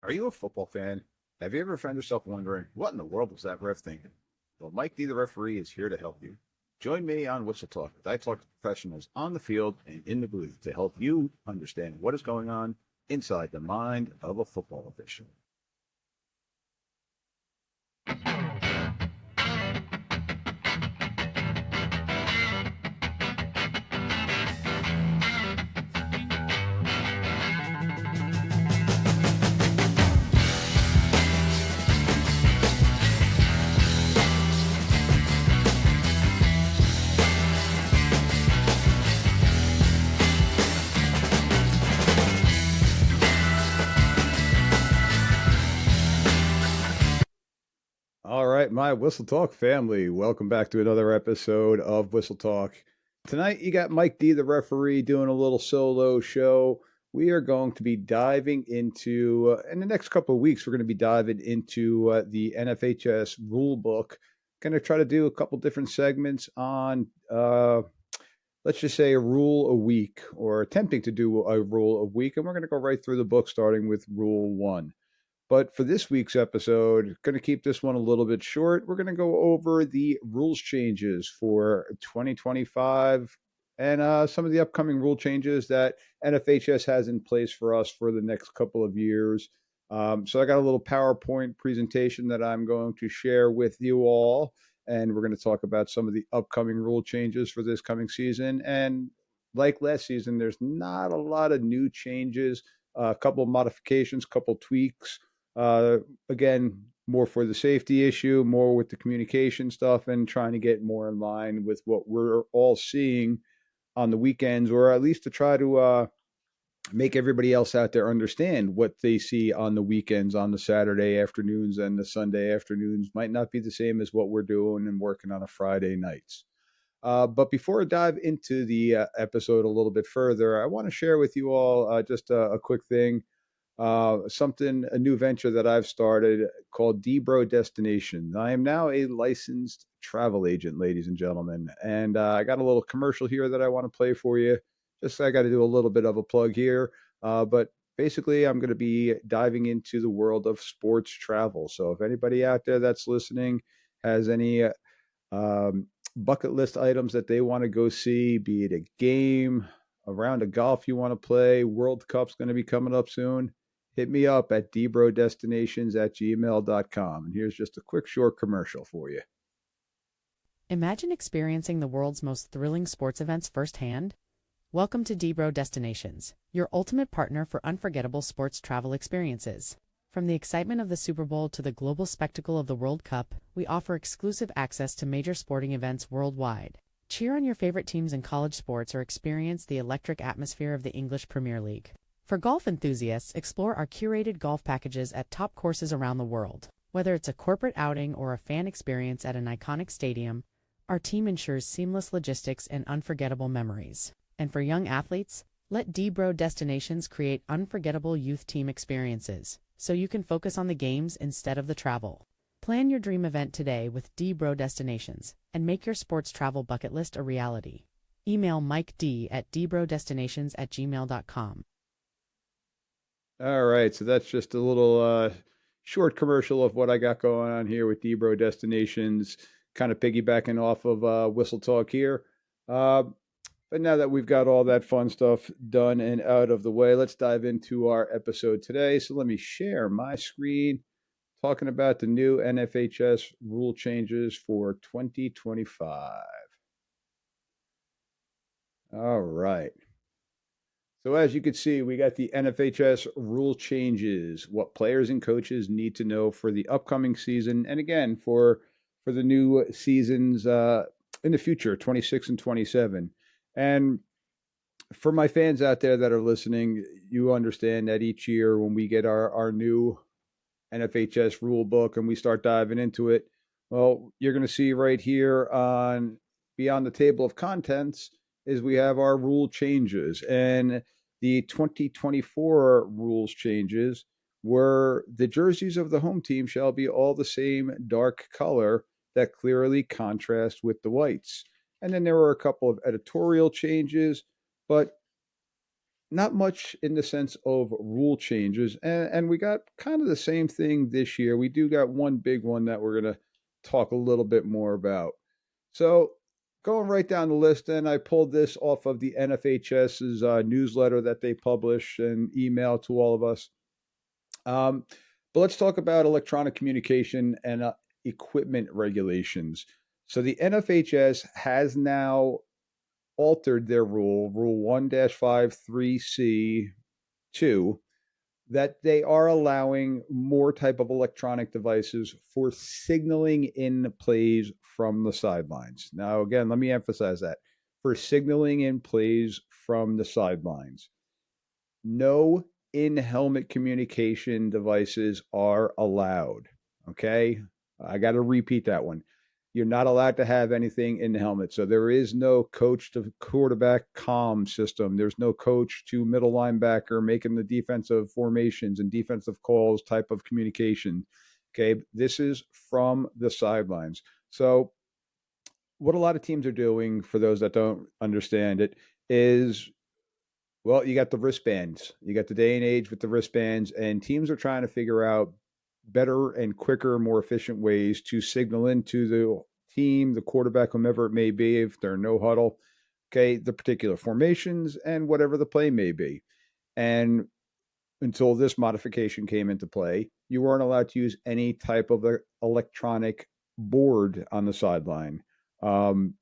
Are you a football fan? Have you ever found yourself wondering, what in the world was that ref thinking? Well, Mike D, the referee, is here to help you. Join me on Whistle Talk as I talk to professionals on the field and in the booth to help you understand what is going on inside the mind of a football official. All right, my Whistle Talk family, welcome back to another episode of Whistle Talk. Tonight, you got Mike D, the referee, doing a little solo show. We are going to be diving into, in the next couple of weeks, we're going to be diving into the NFHS rule book. Going to try to do a couple different segments on, let's just say, a rule a week, or attempting to do a rule a week. And we're going to go right through the book, starting with Rule 1. But for this week's episode, going to keep this one a little bit short. We're going to go over the rules changes for 2025 and some of the upcoming rule changes that NFHS has in place for us for the next couple of years. So I got a little PowerPoint presentation that I'm going to share with you all, and we're going to talk about some of the upcoming rule changes for this coming season. And like last season, there's not a lot of new changes, a couple of modifications, couple tweaks. Again, more for the safety issue, more with the communication stuff, and trying to get more in line with what we're all seeing on the weekends, or at least to try to make everybody else out there understand what they see on the weekends, on the Saturday afternoons and the Sunday afternoons might not be the same as what we're doing and working on a Friday nights. But before I dive into the episode a little bit further, I want to share with you all just a quick thing. A new venture that I've started called Debro Destinations. I am now a licensed travel agent, ladies and gentlemen, and I got a little commercial here that I want to play for you. Just I got to do a little bit of a plug here, but basically, I'm going to be diving into the world of sports travel. So if anybody out there that's listening has any bucket list items that they want to go see, be it a game, a round of golf you want to play, World Cup's going to be coming up soon, hit me up at dbrodestinations@gmail.com. And here's just a quick short commercial for you. Imagine experiencing the world's most thrilling sports events firsthand. Welcome to Debro Destinations, your ultimate partner for unforgettable sports travel experiences. From the excitement of the Super Bowl to the global spectacle of the World Cup, we offer exclusive access to major sporting events worldwide. Cheer on your favorite teams in college sports or experience the electric atmosphere of the English Premier League. For golf enthusiasts, explore our curated golf packages at top courses around the world. Whether it's a corporate outing or a fan experience at an iconic stadium, our team ensures seamless logistics and unforgettable memories. And for young athletes, let Debro Destinations create unforgettable youth team experiences, so you can focus on the games instead of the travel. Plan your dream event today with Debro Destinations and make your sports travel bucket list a reality. Email Mike D at debrodestinations@gmail.com. All right, so that's just a little short commercial of what I got going on here with Debro Destinations, kind of piggybacking off of Whistle Talk here. But now that we've got all that fun stuff done and out of the way, let's dive into our episode today. So let me share my screen, talking about the new NFHS rule changes for 2025. All right. So as you can see, we got the NFHS rule changes, what players and coaches need to know for the upcoming season, and again for the new seasons in the future, 26 and 27. And for my fans out there that are listening, you understand that each year when we get our new NFHS rule book and we start diving into it, well, you're going to see right here on beyond the table of contents is we have our rule changes. And the 2024 rules changes were the jerseys of the home team shall be all the same dark color that clearly contrast with the whites. And then there were a couple of editorial changes, but not much in the sense of rule changes. And we got kind of the same thing this year. We do got one big one that we're going to talk a little bit more about. So, going right down the list, and I pulled this off of the NFHS's newsletter that they publish and email to all of us. Um, but let's talk about electronic communication and equipment regulations. So, the NFHS has now altered their rule 1-53C2, that they are allowing more type of electronic devices for signaling in plays from the sidelines. Now, again, let me emphasize that for signaling in plays from the sidelines. No in helmet communication devices are allowed. Okay. I got to repeat that one. You're not allowed to have anything in the helmet. So there is no coach to quarterback comm system. There's no coach to middle linebacker making the defensive formations and defensive calls type of communication. Okay. This is from the sidelines. So what a lot of teams are doing, for those that don't understand it, is, well, you got the wristbands. You got the day and age with the wristbands, and teams are trying to figure out better and quicker, more efficient ways to signal into the team, the quarterback, whomever it may be, if they're no huddle, okay, the particular formations and whatever the play may be. And until this modification came into play, you weren't allowed to use any type of electronic board on the sideline. Um,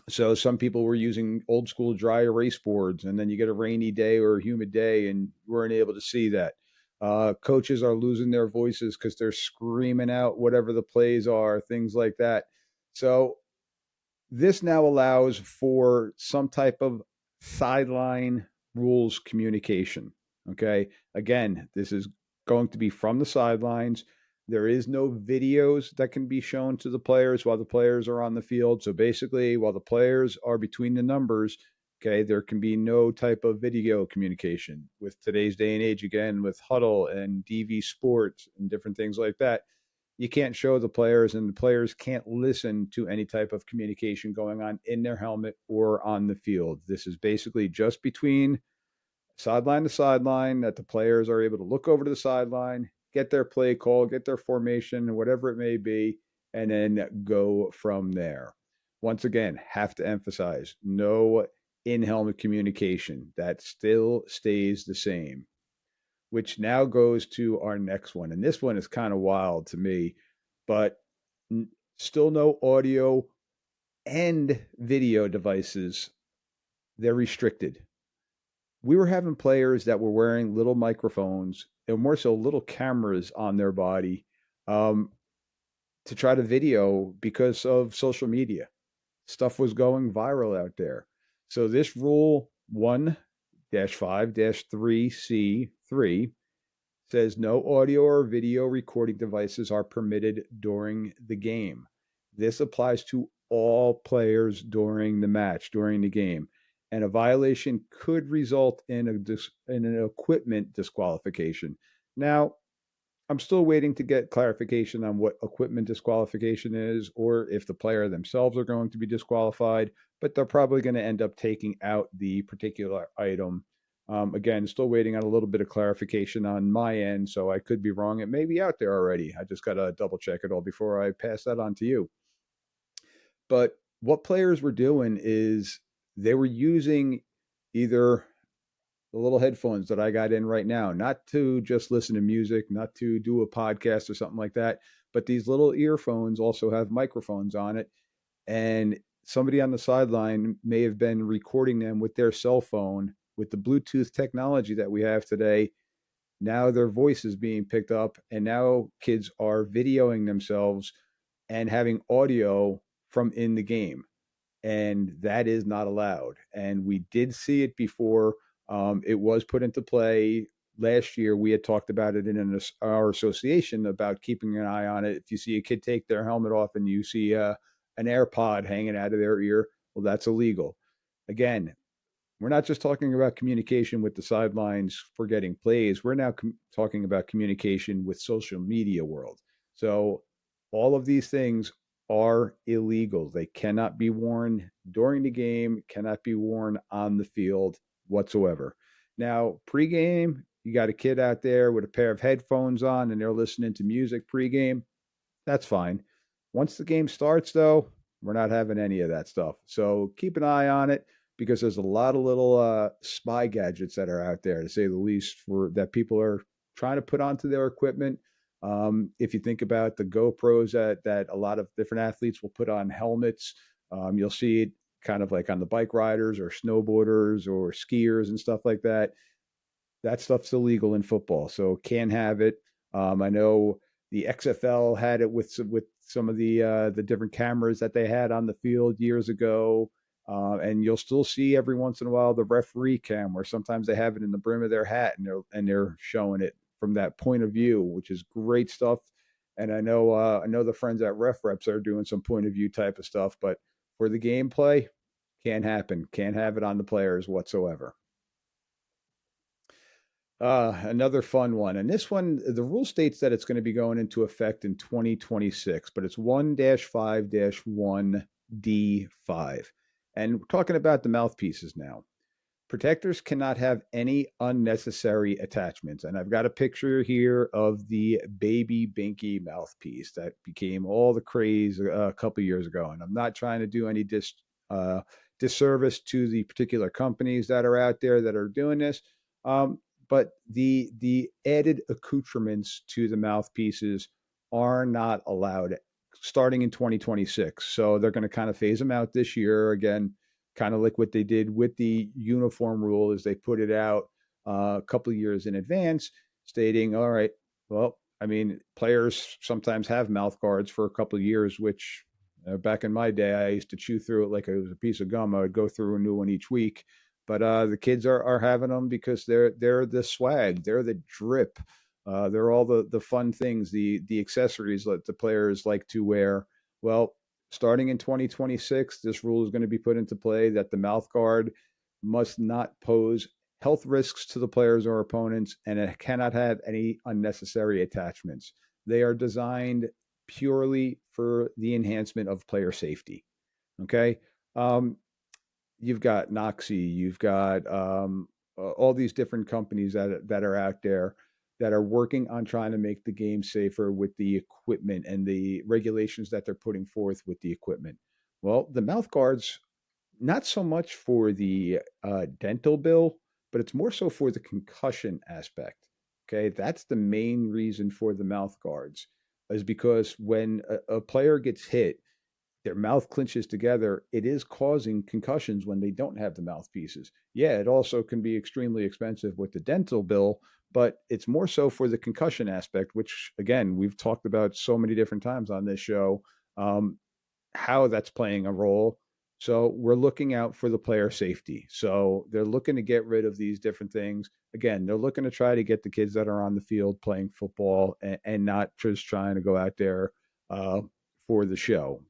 so some people were using old school dry erase boards, and then you get a rainy day or a humid day, and you weren't able to see that. Coaches are losing their voices because they're screaming out whatever the plays are, things like that. So this now allows for some type of sideline rules communication. Okay. Again, this is going to be from the sidelines. There is no videos that can be shown to the players while the players are on the field. So basically, while the players are between the numbers, okay, there can be no type of video communication. With today's day and age, again, with Huddle and DV Sports and different things like that, you can't show the players, and the players can't listen to any type of communication going on in their helmet or on the field. This is basically just between sideline to sideline, that the players are able to look over to the sideline, get their play call, get their formation, whatever it may be, and then go from there. Once again, have to emphasize no in helmet communication. That still stays the same, which now goes to our next one. And this one is kind of wild to me, but still no audio and video devices. They're restricted. We were having players that were wearing little microphones and more so little cameras on their body, um, to try to video because of social media. Stuff was going viral out there. So this rule 1-5-3C3 says no audio or video recording devices are permitted during the game. This applies to all players during the match, during the game. And a violation could result in an equipment disqualification. Now, I'm still waiting to get clarification on what equipment disqualification is, or if the player themselves are going to be disqualified, but they're probably going to end up taking out the particular item. Again, still waiting on a little bit of clarification on my end, so I could be wrong. It may be out there already. I just got to double check it all before I pass that on to you. But what players were doing is they were using either the little headphones that I got in right now, not to just listen to music, not to do a podcast or something like that, but these little earphones also have microphones on it. And somebody on the sideline may have been recording them with their cell phone. With the Bluetooth technology that we have today, now their voice is being picked up, and now kids are videoing themselves and having audio from in the game, and that is not allowed. And we did see it before. It was put into play last year. We had talked about it in our association about keeping an eye on it. If you see a kid take their helmet off and you see an AirPod hanging out of their ear, well, that's illegal. Again, we're not just talking about communication with the sidelines for getting plays. We're now talking about communication with social media world. So all of these things are illegal. They cannot be worn during the game, cannot be worn on the field whatsoever. Now, pregame, you got a kid out there with a pair of headphones on and they're listening to music pregame. That's fine. Once the game starts, though, we're not having any of that stuff. So keep an eye on it because there's a lot of little spy gadgets that are out there, to say the least, for that people are trying to put onto their equipment. If you think about the GoPros that a lot of different athletes will put on helmets, you'll see it kind of like on the bike riders or snowboarders or skiers and stuff like that. That stuff's illegal in football, so can't have it. I know the XFL had it with some of the different cameras that they had on the field years ago, and you'll still see every once in a while the referee cam, where sometimes they have it in the brim of their hat and they're showing it from that point of view, which is great stuff. And I know the friends at Ref Reps are doing some point of view type of stuff, but for the gameplay, can't happen. Can't have it on the players whatsoever. Another fun one. And this one, the rule states that it's going to be going into effect in 2026, but it's 1-5 1D5. And we're talking about the mouthpieces now. Protectors cannot have any unnecessary attachments. And I've got a picture here of the baby Binky mouthpiece that became all the craze a couple years ago. And I'm not trying to do any disservice to the particular companies that are out there that are doing this. But the added accoutrements to the mouthpieces are not allowed starting in 2026. So they're going to kind of phase them out this year again, kind of like what they did with the uniform rule, is they put it out a couple of years in advance, stating, all right, well, I mean, players sometimes have mouth guards for a couple of years, which back in my day, I used to chew through it like it was a piece of gum. I would go through a new one each week. But the kids are having them because they're the swag, they're the drip, they're all the fun things, the accessories that the players like to wear. Well, starting in 2026, this rule is going to be put into play that the mouth guard must not pose health risks to the players or opponents, and it cannot have any unnecessary attachments. They are designed purely for the enhancement of player safety. Okay. You've got Noxie, you've got all these different companies that are out there that are working on trying to make the game safer with the equipment and the regulations that they're putting forth with the equipment. Well, the mouth guards, not so much for the dental bill, but it's more so for the concussion aspect. Okay, that's the main reason for the mouth guards, is because when a player gets hit, their mouth clinches together, it is causing concussions when they don't have the mouthpieces. Yeah, it also can be extremely expensive with the dental bill, but it's more so for the concussion aspect, which again, we've talked about so many different times on this show, um, how that's playing a role. So we're looking out for the player safety. So they're looking to get rid of these different things. Again, they're looking to try to get the kids that are on the field playing football and not just trying to go out there uh, for the show.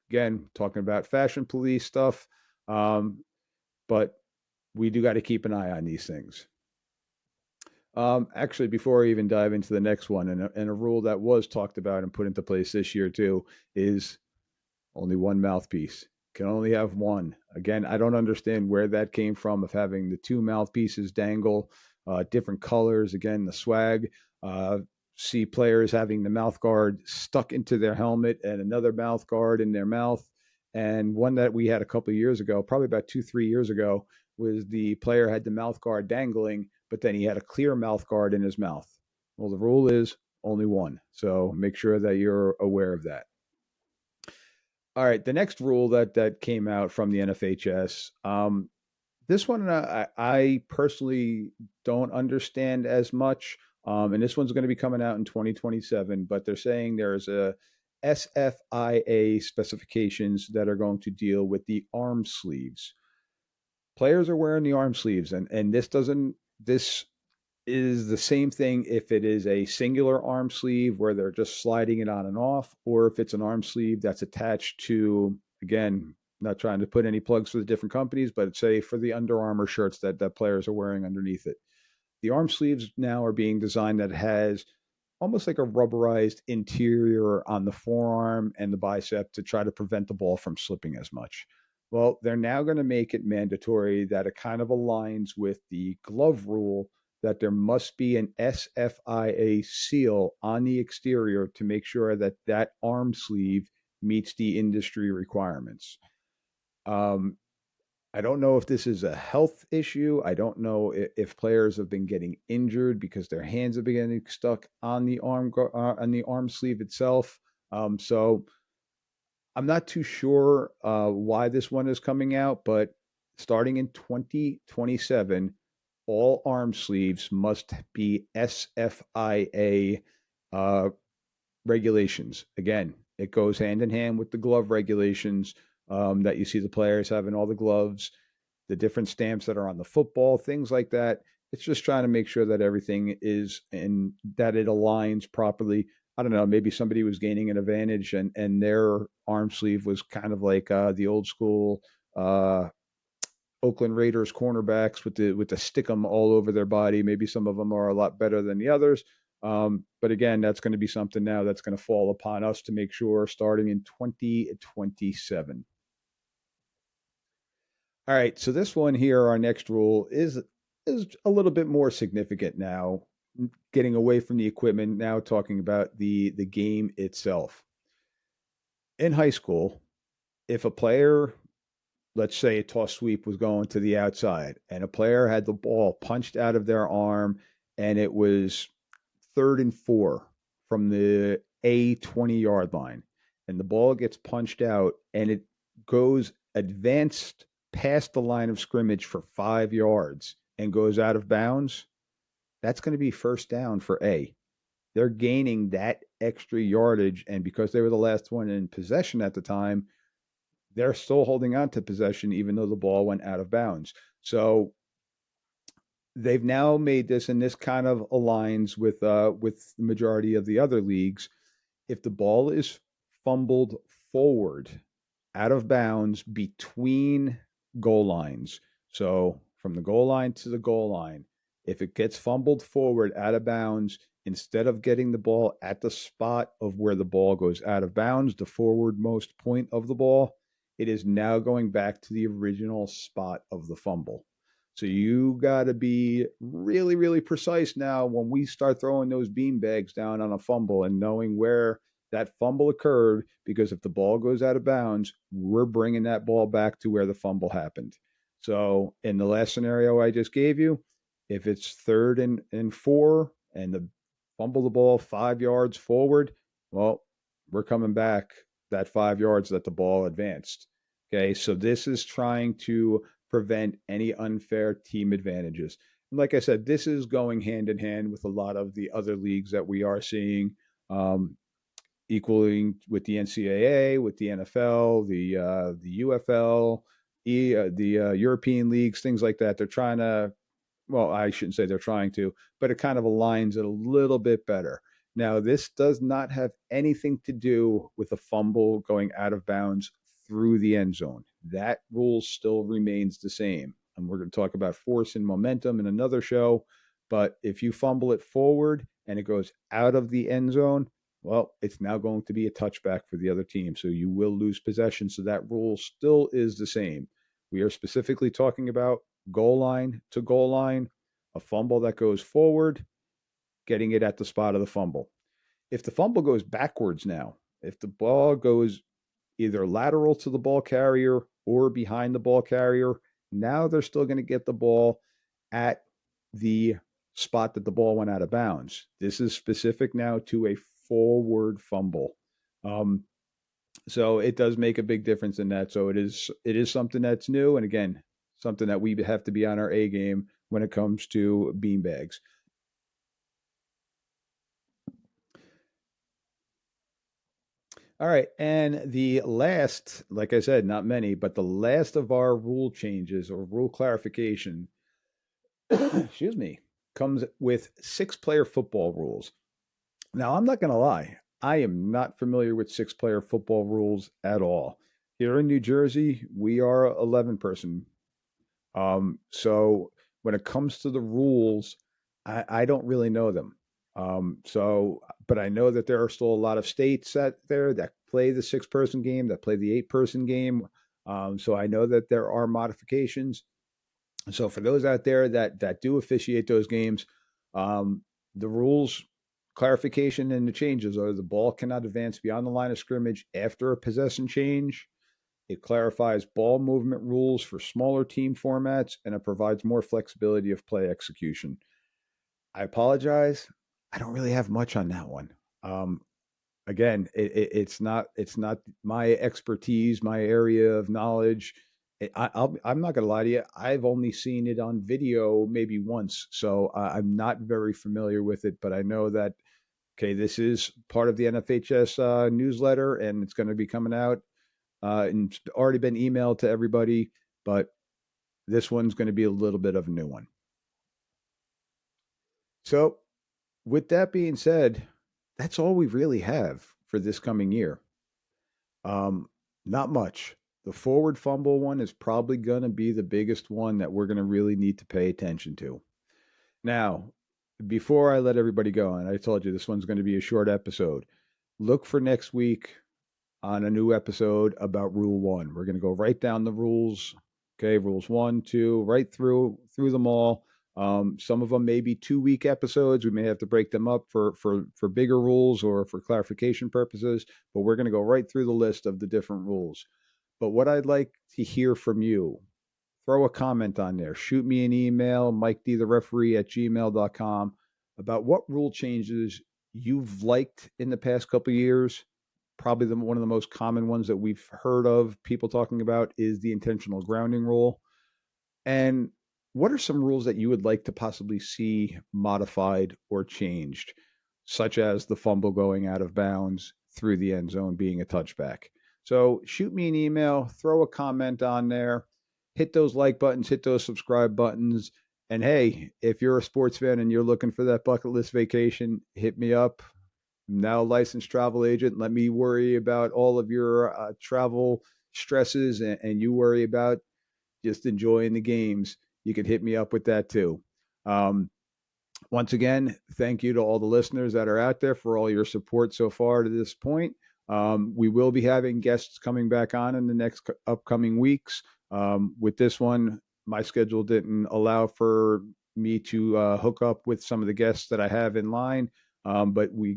Again, talking about fashion police stuff, um, but we do got to keep an eye on these things. Actually, before I even dive into the next one, and a rule that was talked about and put into place this year too, is only one mouthpiece. Can only have one. Again, I don't understand where that came from of having the two mouthpieces dangle, different colors. Again, the swag. Uh, See players having the mouth guard stuck into their helmet and another mouth guard in their mouth. And one that we had a couple of years ago, probably about 2, 3 years ago, was the player had the mouth guard dangling, but then he had a clear mouth guard in his mouth. Well, the rule is only one. So make sure that you're aware of that. All right, the next rule that came out from the NFHS. This one I personally don't understand as much, and this one's going to be coming out in 2027. But they're saying there's a SFIA specifications that are going to deal with the arm sleeves. Players are wearing the arm sleeves, and this is the same thing if it is a singular arm sleeve where they're just sliding it on and off, or if it's an arm sleeve that's attached to, again, not trying to put any plugs for the different companies, but say for the Under Armour shirts that players are wearing underneath it. The arm sleeves now are being designed that has almost like a rubberized interior on the forearm and the bicep to try to prevent the ball from slipping as much. Well, they're now going to make it mandatory that it kind of aligns with the glove rule that there must be an SFIA seal on the exterior to make sure that that arm sleeve meets the industry requirements. Um, I don't know if this is a health issue. I don't know if players have been getting injured because their hands have been getting stuck on the on the arm sleeve itself. So I'm not too sure why this one is coming out, but starting in 2027, all arm sleeves must be SFIA uh, regulations. Again, it goes hand in hand with the glove regulations that you see the players having all the gloves, the different stamps that are on the football, things like that. It's just trying to make sure that everything is and that it aligns properly. I don't know, maybe somebody was gaining an advantage and their arm sleeve was kind of like the old school uh, Oakland Raiders cornerbacks with the stickum all over their body. Maybe some of them are a lot better than the others. But again, that's going to be something now that's going to fall upon us to make sure starting in 2027. All right, so this one here, our next rule is a little bit more significant now, getting away from the equipment, now talking about the game itself. In high school, if a player, let's say a toss sweep was going to the outside and a player had the ball punched out of their arm and it was 3rd and 4 from the A 20-yard line and the ball gets punched out and it goes advanced past the line of scrimmage for 5 yards and goes out of bounds, that's going to be first down for A. They're gaining that extra yardage. And because they were the last one in possession at the time, they're still holding on to possession even though the ball went out of bounds. So they've now made this, and this kind of aligns with the majority of the other leagues. If the ball is fumbled forward out of bounds between goal lines, so from the goal line to the goal line, if it gets fumbled forward out of bounds, instead of getting the ball at the spot of where the ball goes out of bounds, the forwardmost point of the ball, it is now going back to the original spot of the fumble. So you got to be really, really precise now when we start throwing those bean bags down on a fumble and knowing where that fumble occurred, because if the ball goes out of bounds, we're bringing that ball back to where the fumble happened. So in the last scenario I just gave you, if it's 3rd and 4 and the fumble the ball 5 yards forward, well, we're coming back that 5 yards that the ball advanced. Okay, so this is trying to prevent any unfair team advantages. And like I said, this is going hand in hand with a lot of the other leagues that we are seeing, equaling with the NCAA, with the NFL, the UFL, the European leagues, things like that. They're trying to, well, I shouldn't say they're trying to, but it kind of aligns it a little bit better. Now, this does not have anything to do with a fumble going out of bounds through the end zone. That rule still remains the same. And we're going to talk about force and momentum in another show. But if you fumble it forward and it goes out of the end zone, well, it's now going to be a touchback for the other team. So you will lose possession. So that rule still is the same. We are specifically talking about goal line to goal line, a fumble that goes forward, getting it at the spot of the fumble. If the fumble goes backwards now, if the ball goes either lateral to the ball carrier or behind the ball carrier, now they're still going to get the ball at the spot that the ball went out of bounds. This is specific now to a forward fumble. Um, so it does make a big difference in that. So it is something that's new, and again, something that we have to be on our A game when it comes to beanbags. All right, and the last, like I said, not many, but the last of our rule changes or rule clarification, excuse me, comes with six-player football rules. Now, I'm not going to lie, I am not familiar with six-player football rules at all. Here in New Jersey, we are 11 person. So when it comes to the rules, I don't really know them. But I know that there are still a lot of states out there that play the 6 person game, that play the 8 person game. So I know that there are modifications. So for those out there that do officiate those games, um, the rules clarification and the changes are: the ball cannot advance beyond the line of scrimmage after a possession change. It clarifies ball movement rules for smaller team formats, and it provides more flexibility of play execution. I apologize. I don't really have much on that one. Um, Again, it's not my expertise, my area of knowledge. I'm not gonna lie to you. I've only seen it on video maybe once, so I'm not very familiar with it. But I know that okay, this is part of the NFHS newsletter, and it's going to be coming out, and it's already been emailed to everybody. But this one's going to be a little bit of a new one. So, with that being said, that's all we really have for this coming year. Um, Not much. The forward fumble one is probably going to be the biggest one that we're going to really need to pay attention to. Now, before I let everybody go, and I told you this one's going to be a short episode, look for next week on a new episode about Rule One. We're going to go right down the rules. Okay, rules one, two, right through them all. Some of them may be 2 week episodes. We may have to break them up for bigger rules or for clarification purposes. But we're going to go right through the list of the different rules. But what I'd like to hear from you, throw a comment on there. Shoot me an email, MikeDTheReferee@gmail.com, about what rule changes you've liked in the past couple of years. Probably one of the most common ones that we've heard of people talking about is the intentional grounding rule. And what are some rules that you would like to possibly see modified or changed, such as the fumble going out of bounds through the end zone being a touchback? So shoot me an email, throw a comment on there, hit those like buttons, hit those subscribe buttons. And hey, if you're a sports fan and you're looking for that bucket list vacation, hit me up. I'm now a licensed travel agent. Let me worry about all of your travel stresses, and you worry about just enjoying the games. You can hit me up with that too. Um, Once again, thank you to all the listeners that are out there for all your support so far to this point. We will be having guests coming back on in the next upcoming weeks. With this one, my schedule didn't allow for me to hook up with some of the guests that I have in line. But we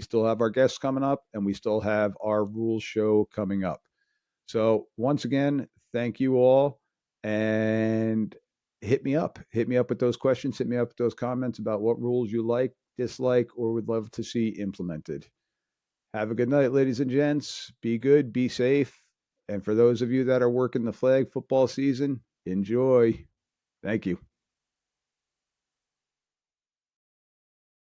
still have our guests coming up, and we still have our rules show coming up. So once again, thank you all, and hit me up. Hit me up with those questions. Hit me up with those comments about what rules you like, dislike, or would love to see implemented. Have a good night, ladies and gents. Be good, be safe. And for those of you that are working the flag football season, enjoy. Thank you.